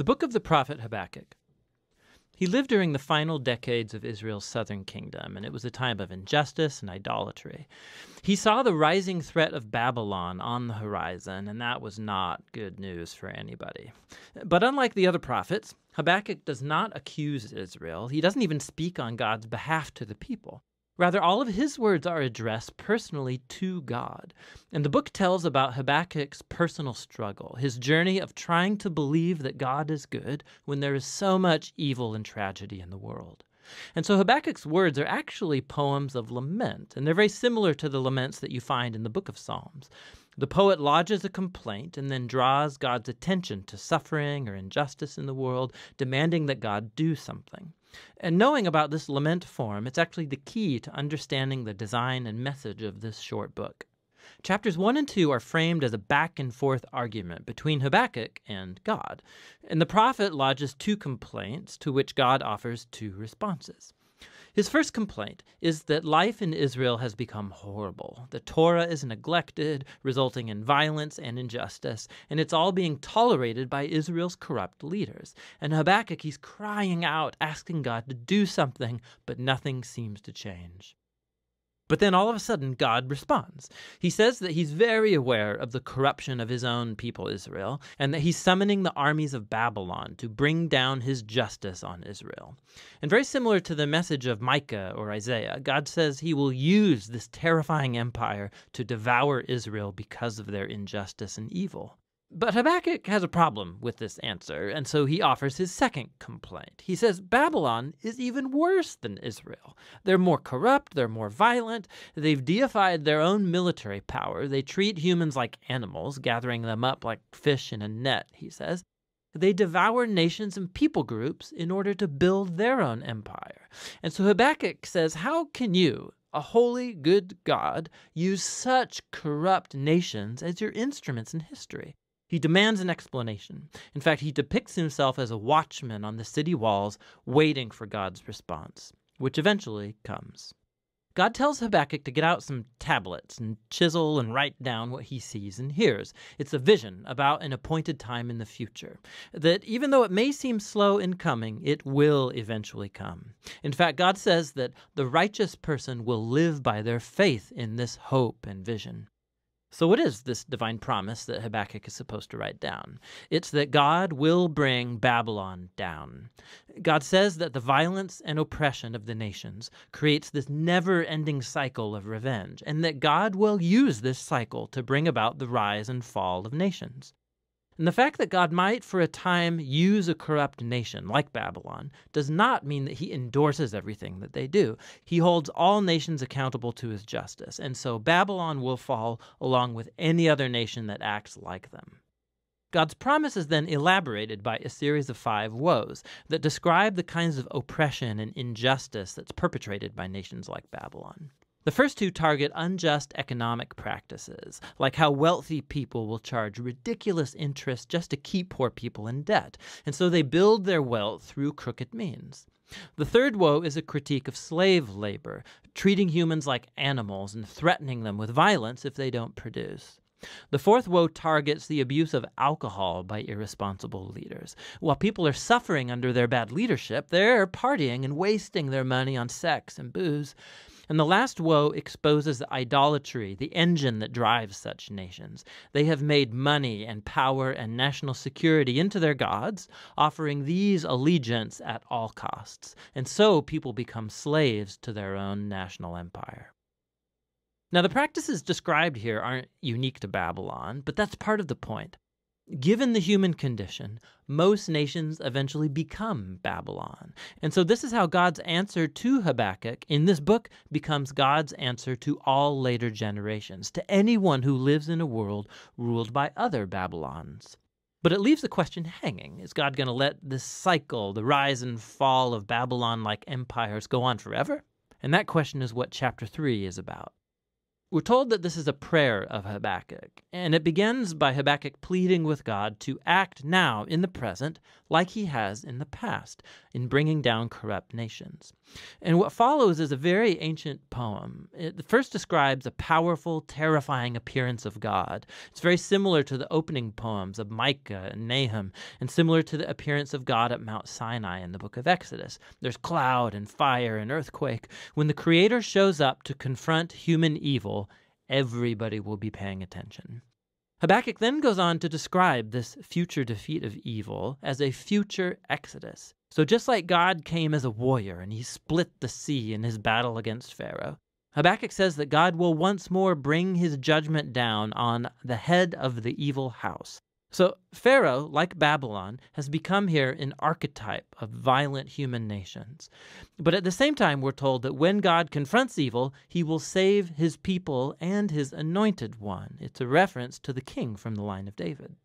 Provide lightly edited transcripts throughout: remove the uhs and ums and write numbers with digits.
The book of the prophet Habakkuk. He lived during the final decades of Israel's southern kingdom, and it was a time of injustice and idolatry. He saw the rising threat of Babylon on the horizon, and that was not good news for anybody. But unlike the other prophets, Habakkuk does not accuse Israel. He doesn't even speak on God's behalf to the people. Rather, all of his words are addressed personally to God. And the book tells about Habakkuk's personal struggle, his journey of trying to believe that God is good when there is so much evil and tragedy in the world. And so Habakkuk's words are actually poems of lament, and they're very similar to the laments that you find in the book of Psalms. The poet lodges a complaint and then draws God's attention to suffering or injustice in the world, demanding that God do something. And knowing about this lament form, it's actually the key to understanding the design and message of this short book. Chapters 1 and 2 are framed as a back-and-forth argument between Habakkuk and God. And the prophet lodges two complaints to which God offers two responses. His first complaint is that life in Israel has become horrible. The Torah is neglected, resulting in violence and injustice, and it's all being tolerated by Israel's corrupt leaders. And Habakkuk, he's crying out, asking God to do something, but nothing seems to change. But then all of a sudden, God responds. He says that he's very aware of the corruption of his own people, Israel, and that he's summoning the armies of Babylon to bring down his justice on Israel. And very similar to the message of Micah or Isaiah, God says he will use this terrifying empire to devour Israel because of their injustice and evil. But Habakkuk has a problem with this answer, and so he offers his second complaint. He says Babylon is even worse than Israel. They're more corrupt, they're more violent, they've deified their own military power, they treat humans like animals, gathering them up like fish in a net, he says. They devour nations and people groups in order to build their own empire. And so Habakkuk says, how can you, a holy, good God, use such corrupt nations as your instruments in history? He demands an explanation. In fact, he depicts himself as a watchman on the city walls, waiting for God's response, which eventually comes. God tells Habakkuk to get out some tablets and chisel and write down what he sees and hears. It's a vision about an appointed time in the future, that even though it may seem slow in coming, it will eventually come. In fact, God says that the righteous person will live by their faith in this hope and vision. So what is this divine promise that Habakkuk is supposed to write down? It's that God will bring Babylon down. God says that the violence and oppression of the nations creates this never-ending cycle of revenge, and that God will use this cycle to bring about the rise and fall of nations. And the fact that God might for a time use a corrupt nation like Babylon does not mean that he endorses everything that they do. He holds all nations accountable to his justice, and so Babylon will fall along with any other nation that acts like them. God's promise is then elaborated by a series of 5 woes that describe the kinds of oppression and injustice that's perpetrated by nations like Babylon. The first 2 target unjust economic practices, like how wealthy people will charge ridiculous interest just to keep poor people in debt, and so they build their wealth through crooked means. The third woe is a critique of slave labor, treating humans like animals and threatening them with violence if they don't produce. The fourth woe targets the abuse of alcohol by irresponsible leaders. While people are suffering under their bad leadership, they're partying and wasting their money on sex and booze. And the last woe exposes idolatry, the engine that drives such nations. They have made money and power and national security into their gods, offering these allegiance at all costs. And so people become slaves to their own national empire. Now, the practices described here aren't unique to Babylon, but that's part of the point. Given the human condition, most nations eventually become Babylon. And so this is how God's answer to Habakkuk in this book becomes God's answer to all later generations, to anyone who lives in a world ruled by other Babylons. But it leaves the question hanging. Is God going to let this cycle, the rise and fall of Babylon-like empires, go on forever? And that question is what chapter 3 is about. We're told that this is a prayer of Habakkuk, and it begins by Habakkuk pleading with God to act now in the present like he has in the past in bringing down corrupt nations. And what follows is a very ancient poem. It first describes a powerful, terrifying appearance of God. It's very similar to the opening poems of Micah and Nahum, and similar to the appearance of God at Mount Sinai in the book of Exodus. There's cloud and fire and earthquake. When the Creator shows up to confront human evil, everybody will be paying attention. Habakkuk then goes on to describe this future defeat of evil as a future exodus. So just like God came as a warrior and he split the sea in his battle against Pharaoh, Habakkuk says that God will once more bring his judgment down on the head of the evil house. So Pharaoh, like Babylon, has become here an archetype of violent human nations. But at the same time, we're told that when God confronts evil, he will save his people and his anointed one. It's a reference to the king from the line of David.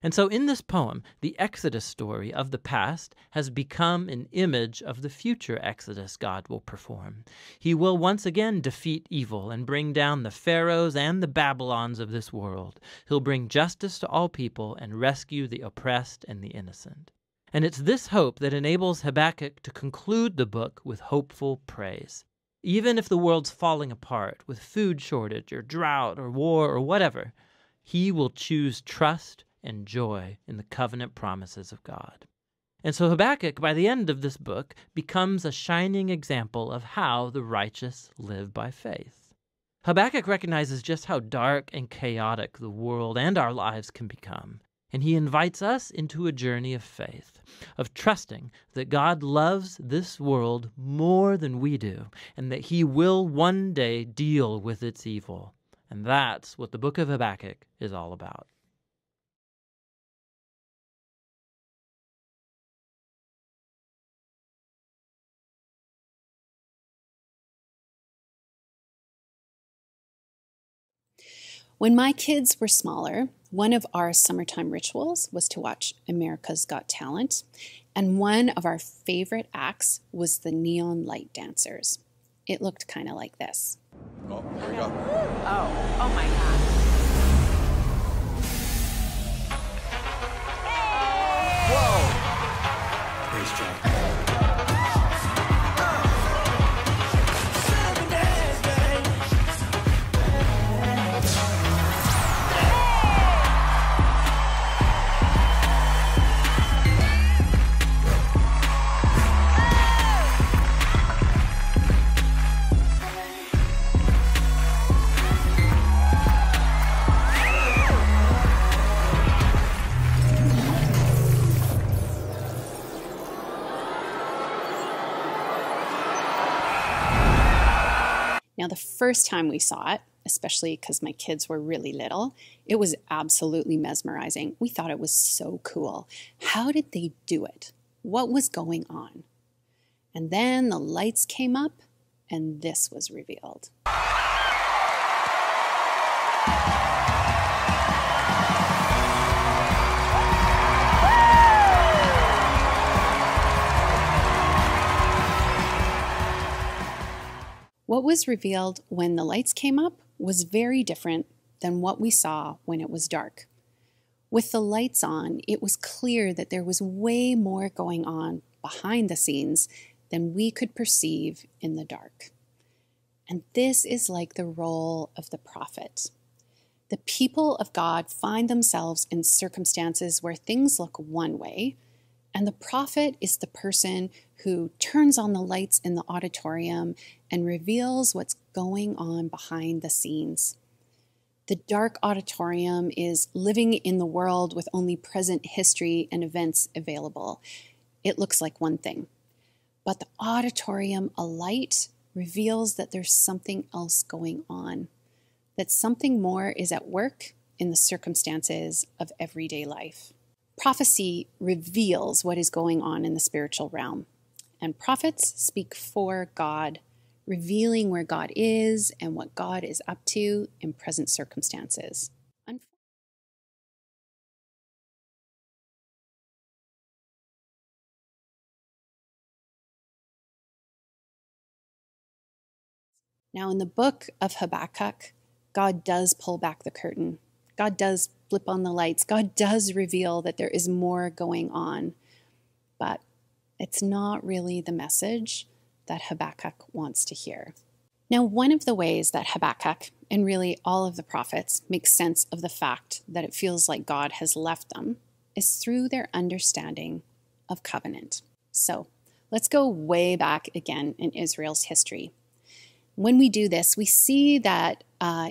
And so in this poem, the Exodus story of the past has become an image of the future Exodus God will perform. He will once again defeat evil and bring down the Pharaohs and the Babylons of this world. He'll bring justice to all people and rescue the oppressed and the innocent. And it's this hope that enables Habakkuk to conclude the book with hopeful praise. Even if the world's falling apart with food shortage or drought or war or whatever, he will choose trust and joy in the covenant promises of God. And so Habakkuk, by the end of this book, becomes a shining example of how the righteous live by faith. Habakkuk recognizes just how dark and chaotic the world and our lives can become, and he invites us into a journey of faith, of trusting that God loves this world more than we do, and that he will one day deal with its evil. And that's what the book of Habakkuk is all about. When my kids were smaller, one of our summertime rituals was to watch America's Got Talent, and one of our favorite acts was the neon light dancers. It looked kind of like this. Oh, here we go. Oh my God. Whoa! Nice job. Now, the first time we saw it, especially because my kids were really little, it was absolutely mesmerizing. We thought it was so cool. How did they do it? What was going on? And then the lights came up, and this was revealed. What was revealed when the lights came up was very different than what we saw when it was dark. With the lights on, it was clear that there was way more going on behind the scenes than we could perceive in the dark. And this is like the role of the prophet. The people of God find themselves in circumstances where things look one way, and the prophet is the person who turns on the lights in the auditorium and reveals what's going on behind the scenes. The dark auditorium is living in the world with only present history and events available. It looks like one thing. But the auditorium alight reveals that there's something else going on, that something more is at work in the circumstances of everyday life. Prophecy reveals what is going on in the spiritual realm, and prophets speak for God, revealing where God is and what God is up to in present circumstances. Now, in the book of Habakkuk, God does pull back the curtain. God does flip on the lights. God does reveal that there is more going on. But it's not really the message that Habakkuk wants to hear. Now, one of the ways that Habakkuk, and really all of the prophets, make sense of the fact that it feels like God has left them is through their understanding of covenant. So let's go way back again in Israel's history. When we do this, we see that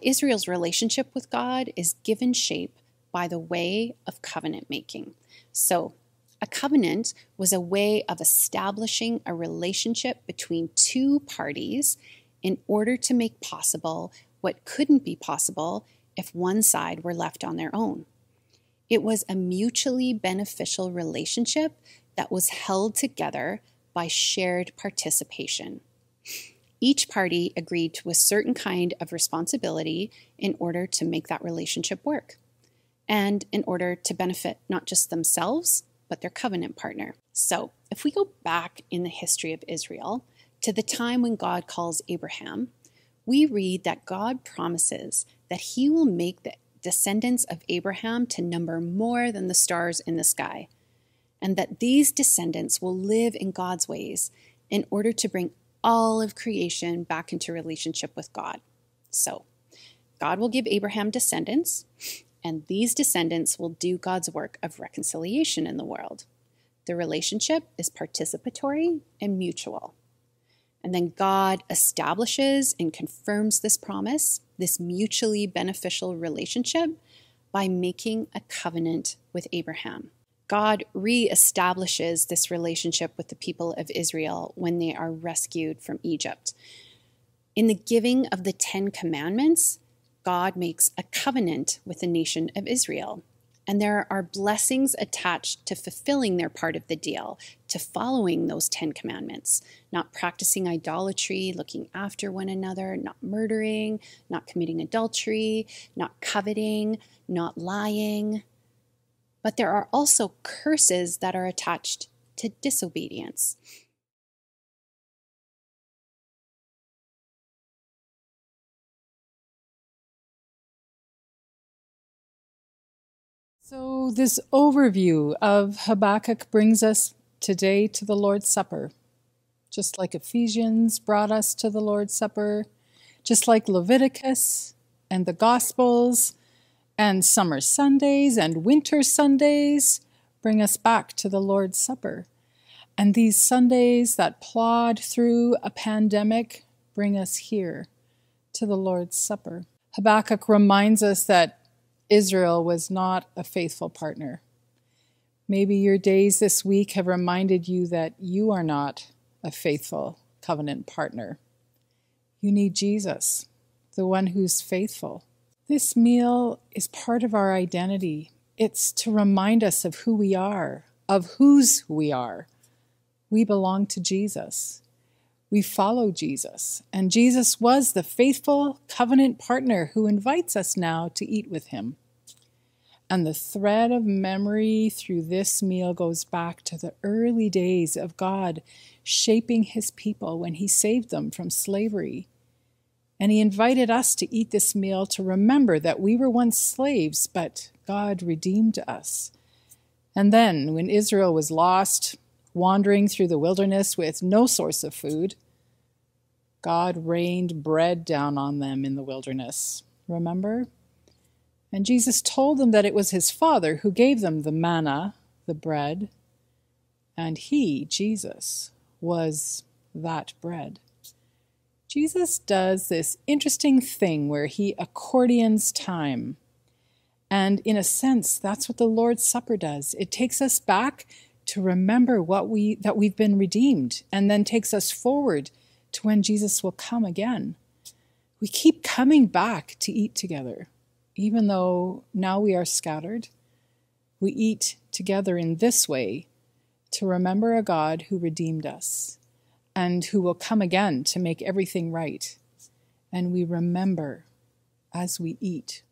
Israel's relationship with God is given shape by the way of covenant making. So a covenant was a way of establishing a relationship between two parties in order to make possible what couldn't be possible if one side were left on their own. It was a mutually beneficial relationship that was held together by shared participation. Each party agreed to a certain kind of responsibility in order to make that relationship work, and in order to benefit not just themselves, but their covenant partner. So, if we go back in the history of Israel to the time when God calls Abraham, we read that God promises that he will make the descendants of Abraham to number more than the stars in the sky, and that these descendants will live in God's ways in order to bring all of creation back into relationship with God. So, God will give Abraham descendants, and these descendants will do God's work of reconciliation in the world. The relationship is participatory and mutual. And then God establishes and confirms this promise, this mutually beneficial relationship, by making a covenant with Abraham. God reestablishes this relationship with the people of Israel when they are rescued from Egypt. In the giving of the 10 Commandments, God makes a covenant with the nation of Israel. And there are blessings attached to fulfilling their part of the deal, to following those 10 Commandments, not practicing idolatry, looking after one another, not murdering, not committing adultery, not coveting, not lying. But there are also curses that are attached to disobedience. So this overview of Habakkuk brings us today to the Lord's Supper. Just like Ephesians brought us to the Lord's Supper, just like Leviticus and the Gospels and summer Sundays and winter Sundays bring us back to the Lord's Supper. And these Sundays that plod through a pandemic bring us here to the Lord's Supper. Habakkuk reminds us that Israel was not a faithful partner. Maybe your days this week have reminded you that you are not a faithful covenant partner. You need Jesus, the one who's faithful. This meal is part of our identity. It's to remind us of who we are, of whose we are. We belong to Jesus. We follow Jesus. And Jesus was the faithful covenant partner who invites us now to eat with him. And the thread of memory through this meal goes back to the early days of God shaping his people when he saved them from slavery. And he invited us to eat this meal to remember that we were once slaves, but God redeemed us. And then, when Israel was lost, wandering through the wilderness with no source of food, God rained bread down on them in the wilderness. Remember? And Jesus told them that it was his Father who gave them the manna, the bread, and he, Jesus, was that bread. Jesus does this interesting thing where he accordions time. And in a sense, that's what the Lord's Supper does. It takes us back to remember that we've been redeemed, and then takes us forward to when Jesus will come again. We keep coming back to eat together. Even though now we are scattered, we eat together in this way to remember a God who redeemed us and who will come again to make everything right. And we remember as we eat.